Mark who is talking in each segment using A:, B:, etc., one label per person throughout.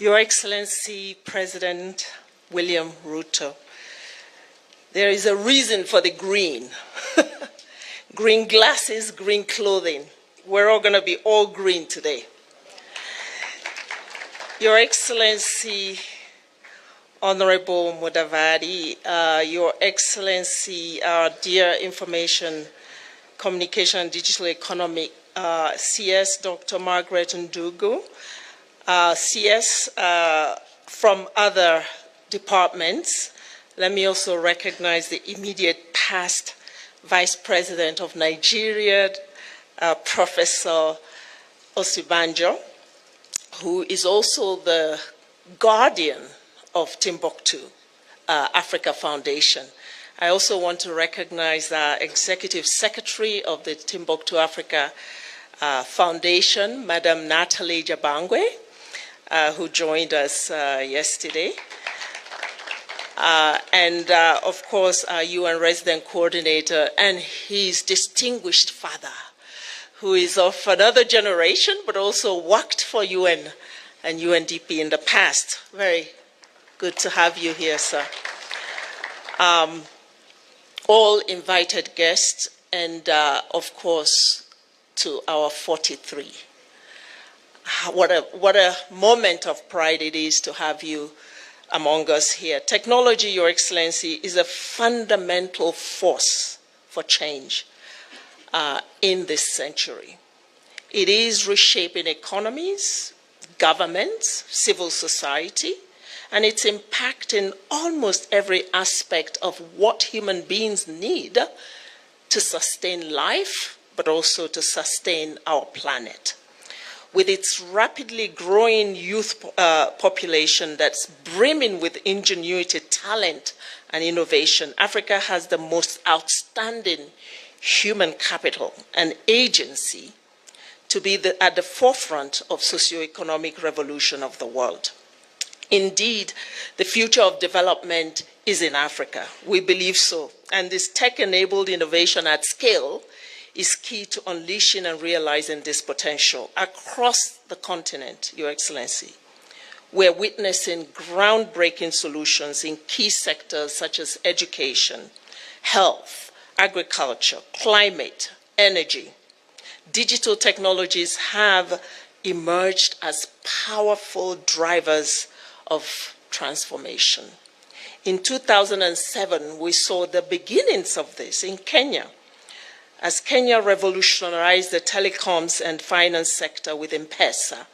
A: Your Excellency President William Ruto, there is a reason for the green. Green glasses, green clothing. We're all going to be all green today. Your Excellency, Honorable Mudavadi, Your Excellency, our dear Information, Communication and Digital Economy, CS Dr. Margaret Ndugu, CS from other departments. Let me also recognize the immediate past Vice President of Nigeria, Professor Osibanjo, who is also the guardian of Timbuktoo, Africa Foundation. I also want to recognize the Executive Secretary of the Timbuktoo Africa Foundation, Madam Natalie Jabangwe, who joined us yesterday. And of course, our UN resident coordinator and his distinguished father, who is of another generation, but also worked for UN and UNDP in the past. Very good to have you here, sir. All invited guests, and of course, to our 43. What a moment of pride it is to have you among us here. Technology, Your Excellency, is a fundamental force for change in this century. It is reshaping economies, governments, civil society, and it's impacting almost every aspect of what human beings need to sustain life, but also to sustain our planet. With its rapidly growing youth population that's brimming with ingenuity, talent, and innovation, Africa has the most outstanding human capital and agency to be at the forefront of socioeconomic revolution of the world. Indeed, the future of development is in Africa. We believe so. And this tech-enabled innovation at scale is key to unleashing and realizing this potential across the continent, Your Excellency. We're witnessing groundbreaking solutions in key sectors such as education, health, agriculture, climate, energy. Digital technologies have emerged as powerful drivers of transformation. In 2007, we saw the beginnings of this in Kenya, as Kenya revolutionized the telecoms and finance sector with M-Pesa,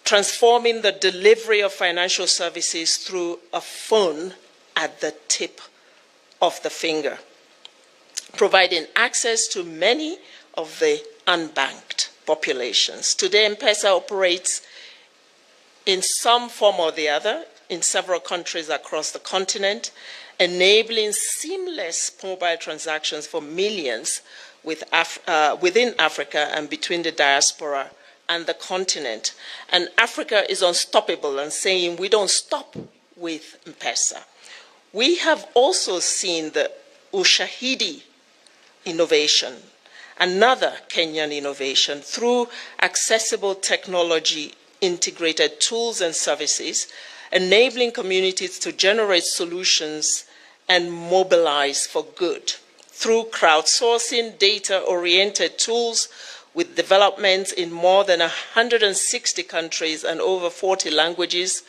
A: transforming the delivery of financial services through a phone at the tip of the finger, providing access to many of the unbanked populations. Today, M-Pesa operates in some form or the other in several countries across the continent, enabling seamless mobile transactions for millions within Africa and between the diaspora and the continent. And Africa is unstoppable and saying we don't stop with M-Pesa. We have also seen the Ushahidi innovation, another Kenyan innovation, through accessible technology integrated tools and services, enabling communities to generate solutions and mobilize for good. Through crowdsourcing, data-oriented tools with developments in more than 160 countries and over 40 languages,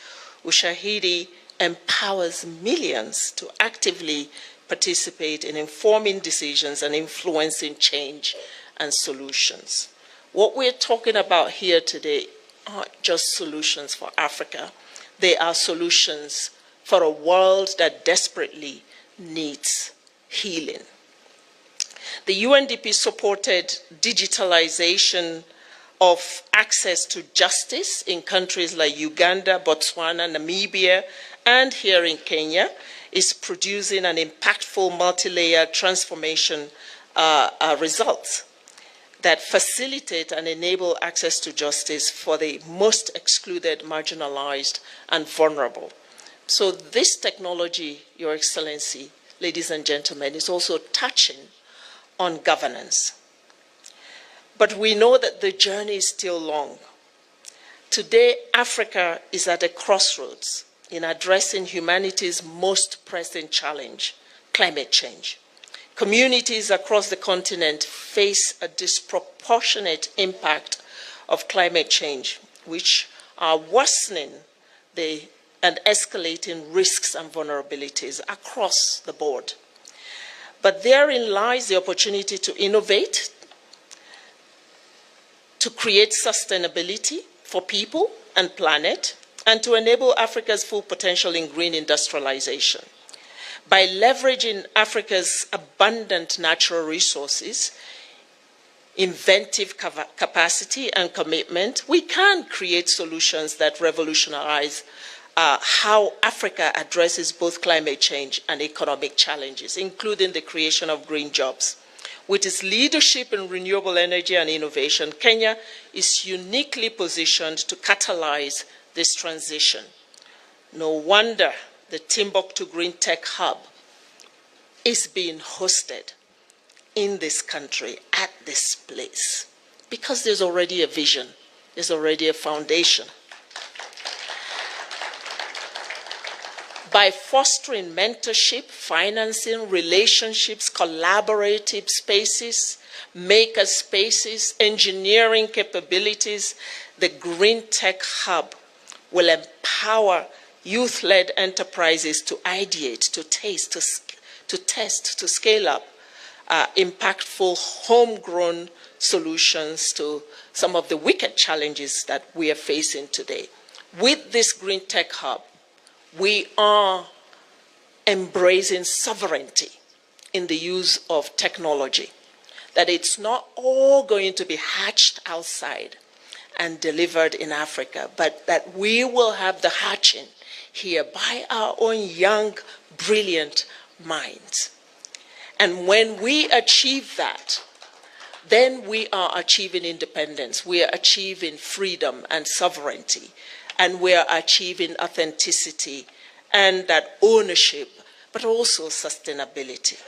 A: Ushahidi empowers millions to actively participate in informing decisions and influencing change and solutions. What we're talking about here today aren't just solutions for Africa. They are solutions for a world that desperately needs healing. The UNDP supported digitalization of access to justice in countries like Uganda, Botswana, Namibia, and here in Kenya, is producing an impactful multi-layer transformation results that facilitate and enable access to justice for the most excluded, marginalized, and vulnerable. So this technology, Your Excellency, ladies and gentlemen, is also touching on governance. But we know that the journey is still long. Today, Africa is at a crossroads in addressing humanity's most pressing challenge, climate change. Communities across the continent face a disproportionate impact of climate change, which are worsening and escalating risks and vulnerabilities across the board. But therein lies the opportunity to innovate, to create sustainability for people and planet, and to enable Africa's full potential in green industrialization. By leveraging Africa's abundant natural resources, inventive capacity and commitment, we can create solutions that revolutionize how Africa addresses both climate change and economic challenges, including the creation of green jobs. With its leadership in renewable energy and innovation, Kenya is uniquely positioned to catalyze this transition. No wonder the Timbuktoo Greentech Hub is being hosted in this country at this place, because there's already a vision, there's already a foundation. By fostering mentorship, financing, relationships, collaborative spaces, maker spaces, engineering capabilities, the Greentech Hub will empower youth-led enterprises to ideate, to test, to scale up impactful homegrown solutions to some of the wicked challenges that we are facing today. With this Greentech Hub, we are embracing sovereignty in the use of technology, that it's not all going to be hatched outside and delivered in Africa, but that we will have the hatching here by our own young, brilliant minds. And when we achieve that, then we are achieving independence, we are achieving freedom and sovereignty, and we are achieving authenticity and that ownership, but also sustainability.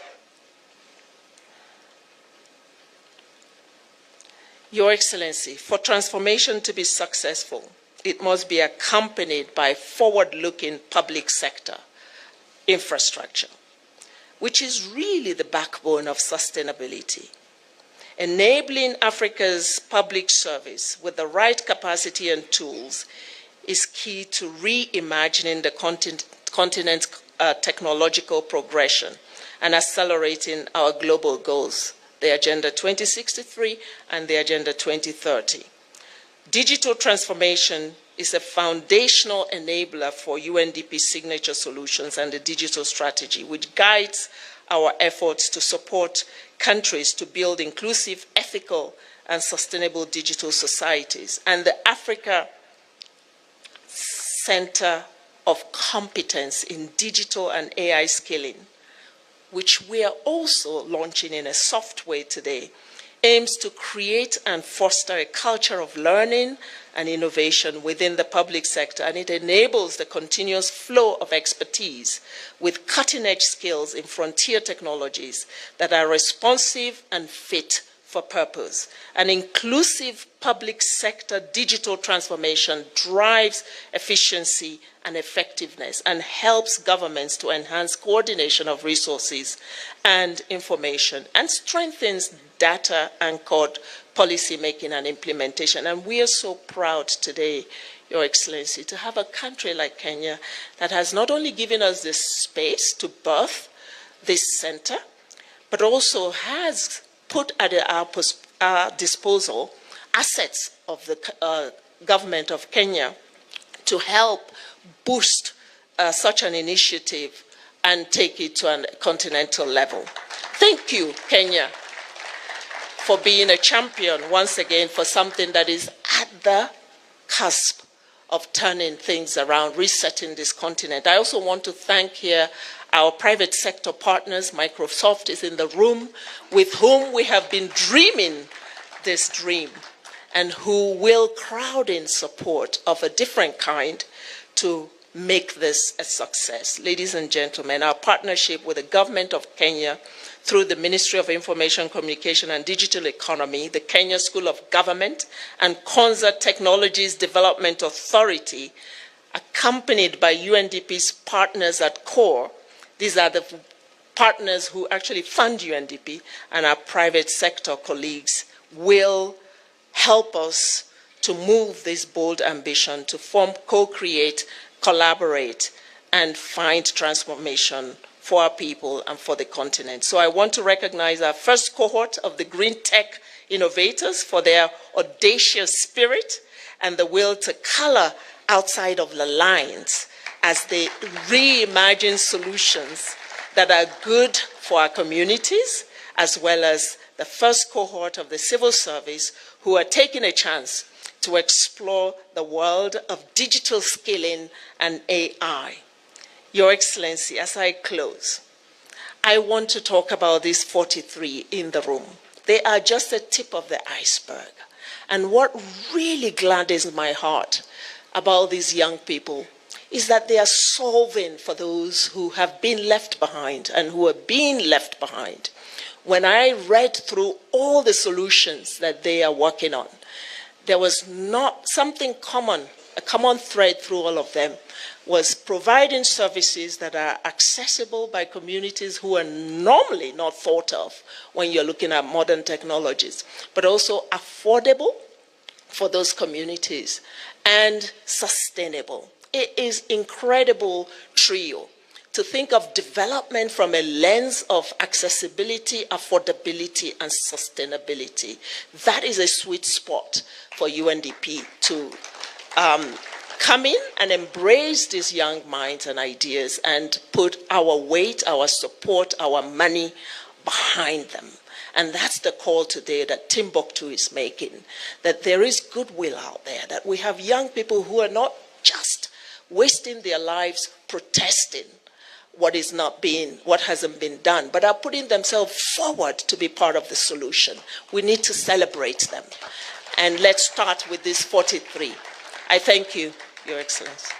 A: Your Excellency, for transformation to be successful, it must be accompanied by forward-looking public sector infrastructure, which is really the backbone of sustainability. Enabling Africa's public service with the right capacity and tools is key to reimagining the continent's technological progression and accelerating our global goals, the Agenda 2063 and the Agenda 2030. Digital transformation is a foundational enabler for UNDP signature solutions and the digital strategy, which guides our efforts to support countries to build inclusive, ethical, and sustainable digital societies. And the Africa Center of Competence in Digital and AI Skilling, which we are also launching in a soft way today, aims to create and foster a culture of learning and innovation within the public sector, and it enables the continuous flow of expertise with cutting-edge skills in frontier technologies that are responsive and fit for purpose. An inclusive public sector digital transformation drives efficiency and effectiveness and helps governments to enhance coordination of resources and information and strengthens data-anchored policy making and implementation. And we are so proud today, Your Excellency, to have a country like Kenya that has not only given us this space to birth this center, but also has put at our disposal assets of the government of Kenya to help boost such an initiative and take it to a continental level. Thank you, Kenya, for being a champion once again for something that is at the cusp of turning things around, resetting this continent. I also want to thank here our private sector partners. Microsoft is in the room, with whom we have been dreaming this dream and who will crowd in support of a different kind to make this a success. Ladies and gentlemen, our partnership with the government of Kenya through the Ministry of Information, Communication and Digital Economy, the Kenya School of Government, and Konza Technologies Development Authority, accompanied by UNDP's partners at CORE. These are the partners who actually fund UNDP, and our private sector colleagues will help us to move this bold ambition to form, co-create, collaborate, and find transformation for our people and for the continent. So I want to recognize our first cohort of the Greentech innovators for their audacious spirit and the will to color outside of the lines as they reimagine solutions that are good for our communities, as well as the first cohort of the civil service who are taking a chance to explore the world of digital skilling and AI. Your Excellency, as I close, I want to talk about these 43 in the room. They are just the tip of the iceberg. And what really gladdens my heart about these young people is that they are solving for those who have been left behind and who are being left behind. When I read through all the solutions that they are working on, there was not something common, a common thread through all of them, was providing services that are accessible by communities who are normally not thought of when you're looking at modern technologies, but also affordable for those communities and sustainable. It is incredible trio to think of development from a lens of accessibility, affordability, and sustainability. That is a sweet spot for UNDP to come in and embrace these young minds and ideas and put our weight, our support, our money behind them. And that's the call today that Timbuktoo is making, that there is goodwill out there, that we have young people who are not just wasting their lives protesting what hasn't been done, but are putting themselves forward to be part of the solution. We need to celebrate them. And let's start with these 43. I thank you, Your Excellency.